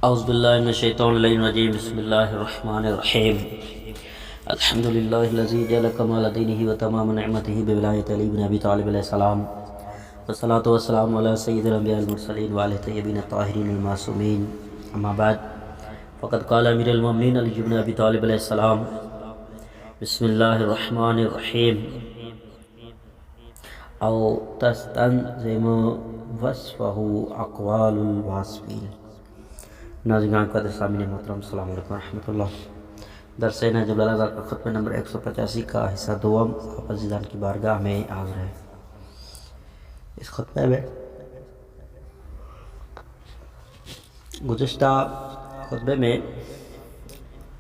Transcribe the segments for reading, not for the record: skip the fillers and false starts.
اعوذ باللہ من الشیطان الرجیم بسم اللہ الرحمن الرحیم الحمد للہ الذی جعل کمال دینہ و تمام نعمتہ بولایۃ علی بن ابی طالب علیہ السلام والصلاۃ والسلام علی سید الانبیاء المرسلین وعلی الطیبین الطاہرین المعصومین اما بعد فقد قال امیر المؤمنین علی بن ابی طالب علیہ السلام بسم اللہ الرحمن الرحیم او تستنظم وصفہ اقوال الواصفین۔ ناظرین قدر سامعین محترم السلام علیکم ورحمۃ اللہ۔ درس نہج البلاغہ کا خطبہ نمبر 185 کا حصہ دوم آپ عزیزان کی بارگاہ میں حاضر ہے۔ اس خطبے میں گزشتہ خطبے میں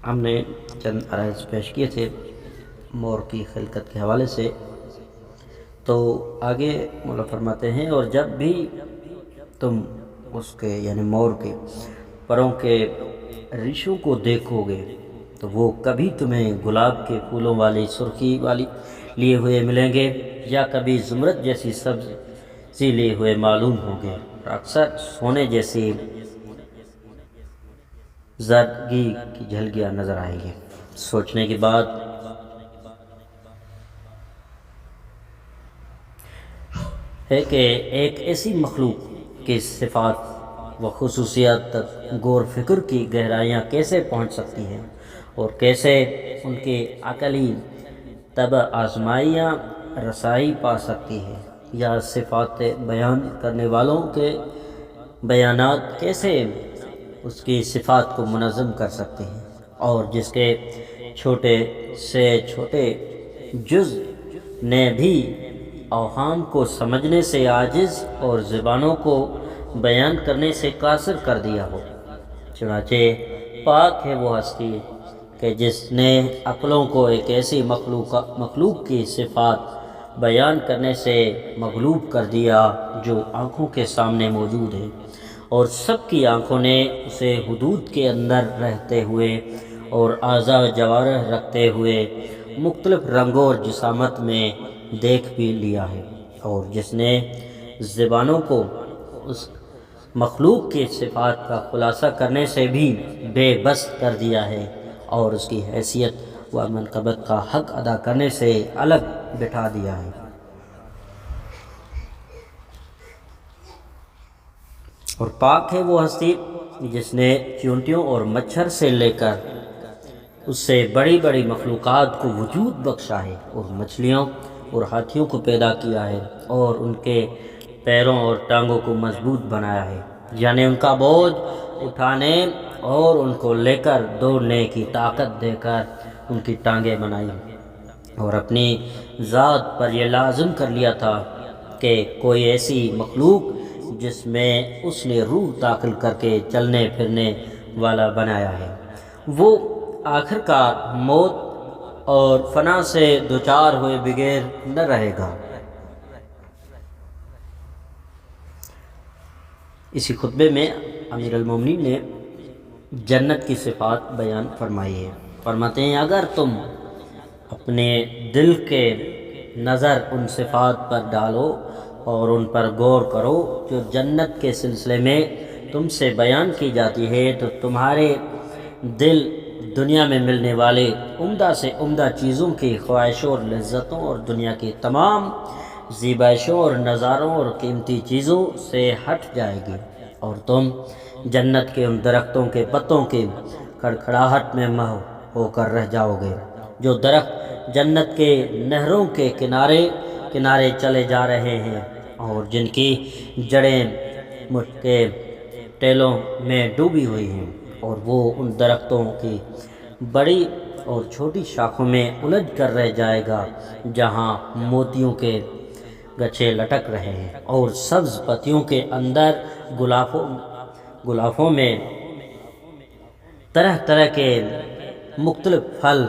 ہم نے چند عرائض پیش کیے تھے مور کی خلقت کے حوالے سے، تو آگے مولا فرماتے ہیں اور جب بھی تم اس کے یعنی مور کے پروں کے ریشوں کو دیکھو گے تو وہ کبھی تمہیں گلاب کے پھولوں والی سرخی والی لیے ہوئے ملیں گے یا کبھی زمرد جیسی سبزی لیے ہوئے معلوم ہوں گے، اور اکثر سونے جیسی زردگی کی جھلکیاں نظر آئیں گی۔ سوچنے کے بعد ہے کہ ایک ایسی مخلوق کی صفات و خصوصیات تک غور فکر کی گہرائیاں کیسے پہنچ سکتی ہیں اور کیسے ان کی عقلی طبع آزمائیاں رسائی پا سکتی ہے، یا صفات بیان کرنے والوں کے بیانات کیسے اس کی صفات کو منظم کر سکتے ہیں، اور جس کے چھوٹے سے چھوٹے جز نے بھی اوہام کو سمجھنے سے عاجز اور زبانوں کو بیان کرنے سے قاصر کر دیا ہو۔ چنانچہ پاک ہے وہ ہستی کہ جس نے عقلوں کو ایک ایسی مخلوق کی صفات بیان کرنے سے مغلوب کر دیا جو آنکھوں کے سامنے موجود ہے، اور سب کی آنکھوں نے اسے حدود کے اندر رہتے ہوئے اور اعضاء و جوارح رکھتے ہوئے مختلف رنگوں اور جسامت میں دیکھ بھی لیا ہے، اور جس نے زبانوں کو اس مخلوق کی صفات کا خلاصہ کرنے سے بھی بے بس کر دیا ہے، اور اس کی حیثیت و منقبت کا حق ادا کرنے سے الگ بٹھا دیا ہے۔ اور پاک ہے وہ ہستی جس نے چیونٹیوں اور مچھر سے لے کر اس سے بڑی بڑی مخلوقات کو وجود بخشا ہے، اور مچھلیوں اور ہاتھیوں کو پیدا کیا ہے، اور ان کے پیروں اور ٹانگوں کو مضبوط بنایا ہے، یعنی ان کا بوجھ اٹھانے اور ان کو لے کر دوڑنے کی طاقت دے کر ان کی ٹانگیں بنائی، اور اپنی ذات پر یہ لازم کر لیا تھا کہ کوئی ایسی مخلوق جس میں اس نے روح داخل کر کے چلنے پھرنے والا بنایا ہے، وہ آخر کار موت اور فنا سے دوچار ہوئے بغیر نہ رہے گا۔ اسی خطبے میں امیر المومنین نے جنت کی صفات بیان فرمائی ہے۔ فرماتے ہیں اگر تم اپنے دل کے نظر ان صفات پر ڈالو اور ان پر غور کرو جو جنت کے سلسلے میں تم سے بیان کی جاتی ہے، تو تمہارے دل دنیا میں ملنے والے عمدہ سے عمدہ چیزوں کی خواہشوں اور لذتوں اور دنیا کی تمام زیبائشوں اور نظاروں اور قیمتی چیزوں سے ہٹ جائے گی، اور تم جنت کے ان درختوں کے پتوں کی کھڑکھڑاہٹ میں مہو ہو کر رہ جاؤ گے، جو درخت جنت کے نہروں کے کنارے کنارے چلے جا رہے ہیں، اور جن کی جڑیں مٹھ کے ٹیلوں میں ڈوبی ہوئی ہیں، اور وہ ان درختوں کی بڑی اور چھوٹی شاخوں میں الجھ کر رہ جائے گا جہاں موتیوں کے گچھے لٹک رہے ہیں، اور سبز پتیوں کے اندر غلافوں میں طرح طرح کے مختلف پھل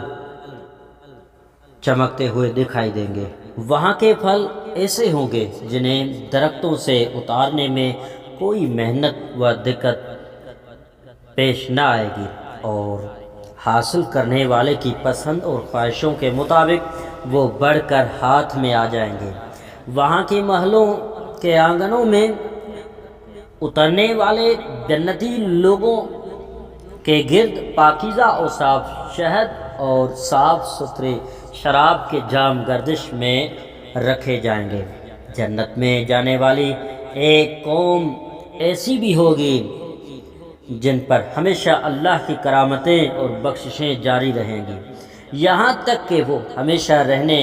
چمکتے ہوئے دکھائی دیں گے۔ وہاں کے پھل ایسے ہوں گے جنہیں درختوں سے اتارنے میں کوئی محنت و دقت پیش نہ آئے گی، اور حاصل کرنے والے کی پسند اور خواہشوں کے مطابق وہ بڑھ کر ہاتھ میں آ جائیں گے۔ وہاں کے محلوں کے آنگنوں میں اترنے والے جنتی لوگوں کے گرد پاکیزہ اور صاف شہد اور صاف ستھرے شراب کے جام گردش میں رکھے جائیں گے۔ جنت میں جانے والی ایک قوم ایسی بھی ہوگی جن پر ہمیشہ اللہ کی کرامتیں اور بخششیں جاری رہیں گی، یہاں تک کہ وہ ہمیشہ رہنے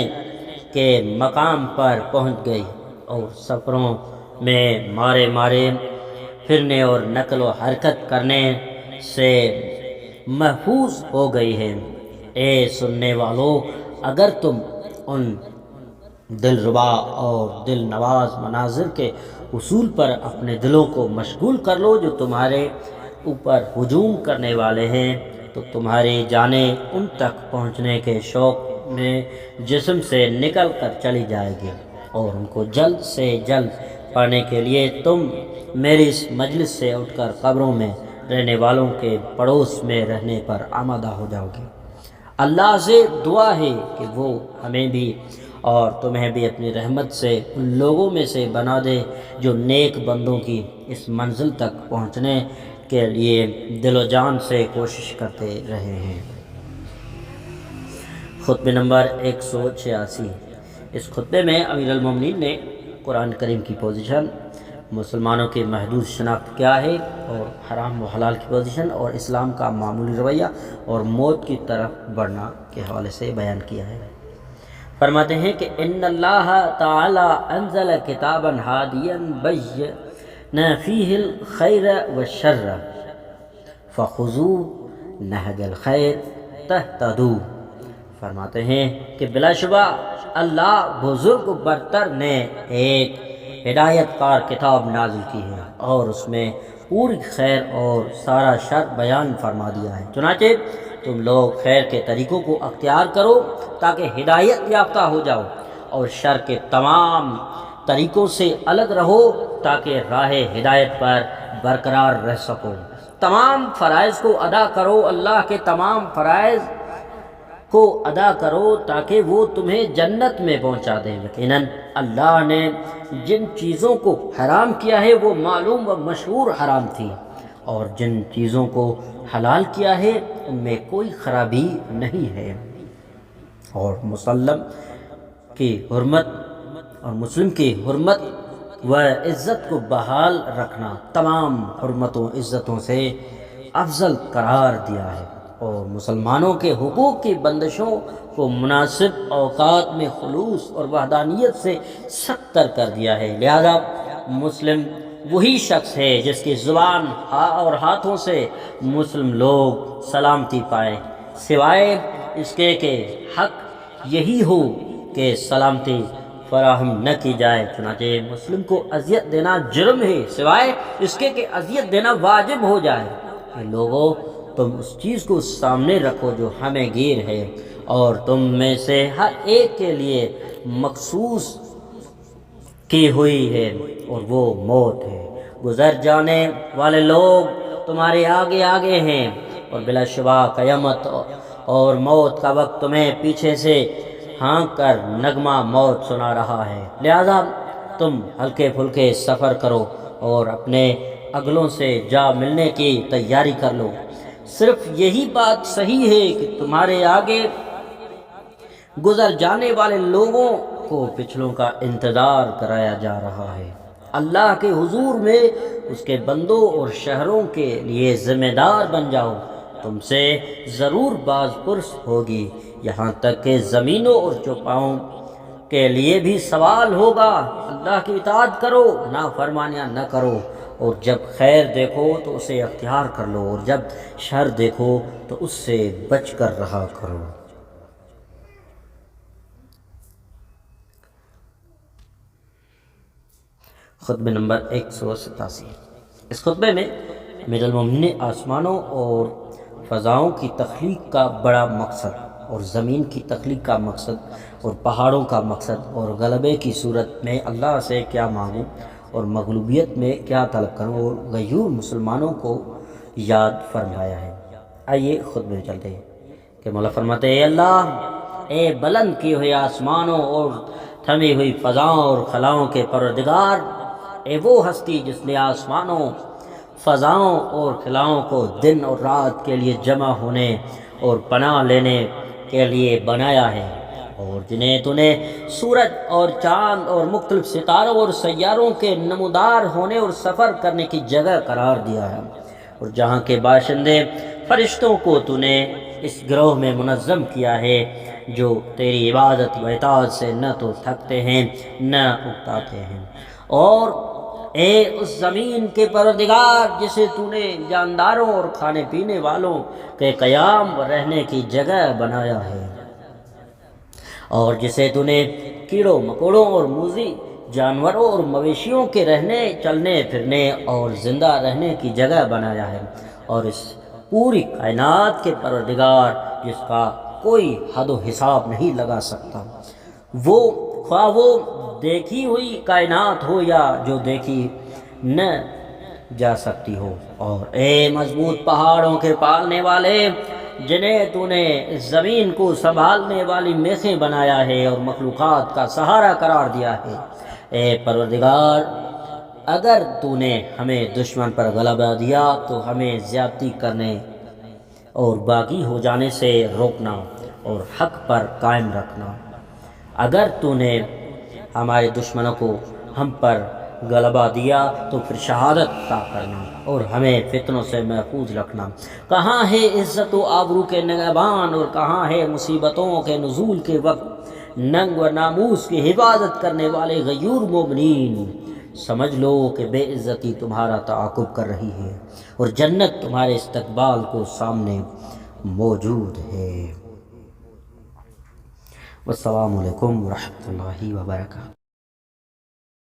کے مقام پر پہنچ گئی اور سفروں میں مارے پھرنے اور نقل و حرکت کرنے سے محفوظ ہو گئی ہے۔ اے سننے والو، اگر تم ان دلربا اور دل نواز مناظر کے حصول پر اپنے دلوں کو مشغول کر لو جو تمہارے اوپر ہجوم کرنے والے ہیں، تو تمہاری جانیں ان تک پہنچنے کے شوق میں جسم سے نکل کر چلی جائے گی، اور ان کو جلد سے جلد پانے کے لیے تم میری اس مجلس سے اٹھ کر قبروں میں رہنے والوں کے پڑوس میں رہنے پر آمادہ ہو جاؤ گے۔ اللہ سے دعا ہے کہ وہ ہمیں بھی اور تمہیں بھی اپنی رحمت سے ان لوگوں میں سے بنا دے جو نیک بندوں کی اس منزل تک پہنچنے کے لیے دل و جان سے کوشش کرتے رہے ہیں۔ خطبہ نمبر 186۔ اس خطبے میں امیر المومنین نے قرآن کریم کی پوزیشن، مسلمانوں کی محدود شناخت کیا ہے اور حرام و حلال کی پوزیشن، اور اسلام کا معمولی رویہ اور موت کی طرف بڑھنا کے حوالے سے بیان کیا ہے۔ فرماتے ہیں کہ ان اللہ تعالی انزل کتابا ہادیا بین فیہ الخیر والشر فخذوا نہج الخیر تہتدوا۔ فرماتے ہیں کہ بلا شبہ اللہ بزرگ و برتر نے ایک ہدایت کار کتاب نازل کی ہے اور اس میں پوری خیر اور سارا شر بیان فرما دیا ہے، چنانچہ تم لوگ خیر کے طریقوں کو اختیار کرو تاکہ ہدایت یافتہ ہو جاؤ، اور شر کے تمام طریقوں سے الگ رہو تاکہ راہ ہدایت پر برقرار رہ سکو۔ تمام فرائض کو ادا کرو، اللہ کے تمام فرائض کو ادا کرو تاکہ وہ تمہیں جنت میں پہنچا دے۔ یقیناً اللہ نے جن چیزوں کو حرام کیا ہے وہ معلوم و مشہور حرام تھی، اور جن چیزوں کو حلال کیا ہے ان میں کوئی خرابی نہیں ہے، اور مسلم کی حرمت و عزت کو بحال رکھنا تمام حرمتوں عزتوں سے افضل قرار دیا ہے، اور مسلمانوں کے حقوق کی بندشوں کو مناسب اوقات میں خلوص اور وحدانیت سے ستر کر دیا ہے۔ لہذا مسلم وہی شخص ہے جس کی زبان اور ہاتھوں سے مسلم لوگ سلامتی پائے، سوائے اس کے کہ حق یہی ہو کہ سلامتی فراہم نہ کی جائے۔ چنانچہ مسلم کو اذیت دینا جرم ہے، سوائے اس کے کہ اذیت دینا واجب ہو جائے۔ اے لوگو، تم اس چیز کو سامنے رکھو جو ہمیں گیر ہے، اور تم میں سے ہر ایک کے لیے مخصوص کی ہوئی ہے، اور وہ موت ہے۔ گزر جانے والے لوگ تمہارے آگے آگے ہیں، اور بلا شبہ قیامت اور موت کا وقت تمہیں پیچھے سے ہانک کر نغمہ موت سنا رہا ہے۔ لہذا تم ہلکے پھلکے سفر کرو اور اپنے اگلوں سے جا ملنے کی تیاری کر لو۔ صرف یہی بات صحیح ہے کہ تمہارے آگے گزر جانے والے لوگوں کو پچھلوں کا انتظار کرایا جا رہا ہے۔ اللہ کے حضور میں اس کے بندوں اور شہروں کے لیے ذمہ دار بن جاؤ، تم سے ضرور باز پرس ہوگی، یہاں تک کہ زمینوں اور چوپاؤں کے لیے بھی سوال ہوگا۔ اللہ کی اطاعت کرو، نافرمانیاں نہ کرو، اور جب خیر دیکھو تو اسے اختیار کر لو، اور جب شر دیکھو تو اس سے بچ کر رہا کرو۔ خطبہ نمبر 187۔ اس خطبے میں امیر المومنین نے آسمانوں اور فضاؤں کی تخلیق کا بڑا مقصد، اور زمین کی تخلیق کا مقصد، اور پہاڑوں کا مقصد، اور غلبے کی صورت میں اللہ سے کیا مانگوں اور مغلوبیت میں کیا طلب کروں، اور غیور مسلمانوں کو یاد فرمایا ہے۔ آئیے خطبے میں چلتے ہیں کہ مولا فرماتے ہیں، اے اللہ، اے بلند کی ہوئی آسمانوں اور تھمی ہوئی فضاؤں اور خلاؤں کے پروردگار، اے وہ ہستی جس نے آسمانوں، فضاؤں اور خلاؤں کو دن اور رات کے لیے جمع ہونے اور پناہ لینے کے لیے بنایا ہے، اور جنہیں تو نے سورج اور چاند اور مختلف ستاروں اور سیاروں کے نمودار ہونے اور سفر کرنے کی جگہ قرار دیا ہے، اور جہاں کے باشندے فرشتوں کو تو نے اس گروہ میں منظم کیا ہے جو تیری عبادت و اطاعت سے نہ تو تھکتے ہیں نہ اکتاتے ہیں۔ اور اے اس زمین کے پروردگار جسے تو نے جانداروں اور کھانے پینے والوں کے قیام و رہنے کی جگہ بنایا ہے، اور جسے تو نے کیڑوں مکوڑوں اور موذی جانوروں اور مویشیوں کے رہنے چلنے پھرنے اور زندہ رہنے کی جگہ بنایا ہے، اور اس پوری کائنات کے پروردگار جس کا کوئی حد و حساب نہیں لگا سکتا، وہ خواہ وہ دیکھی ہوئی کائنات ہو یا جو دیکھی نہ جا سکتی ہو، اور اے مضبوط پہاڑوں کے پالنے والے جنہیں تو نے زمین کو سنبھالنے والی میخیں بنایا ہے اور مخلوقات کا سہارا قرار دیا ہے، اے پروردگار اگر تو نے ہمیں دشمن پر غلبہ دیا تو ہمیں زیادتی کرنے اور باغی ہو جانے سے روکنا اور حق پر قائم رکھنا، اگر تو نے ہمارے دشمنوں کو ہم پر غلبہ دیا تو پھر شہادت عطا کرنا اور ہمیں فتنوں سے محفوظ رکھنا۔ کہاں ہے عزت و آبرو کے نگہبان، اور کہاں ہے مصیبتوں کے نزول کے وقت ننگ و ناموس کی حفاظت کرنے والے غیور مومنین؟ سمجھ لو کہ بے عزتی تمہارا تعاقب کر رہی ہے اور جنت تمہارے استقبال کو سامنے موجود ہے۔ والسلام علیکم ورحمۃ اللہ وبرکاتہ۔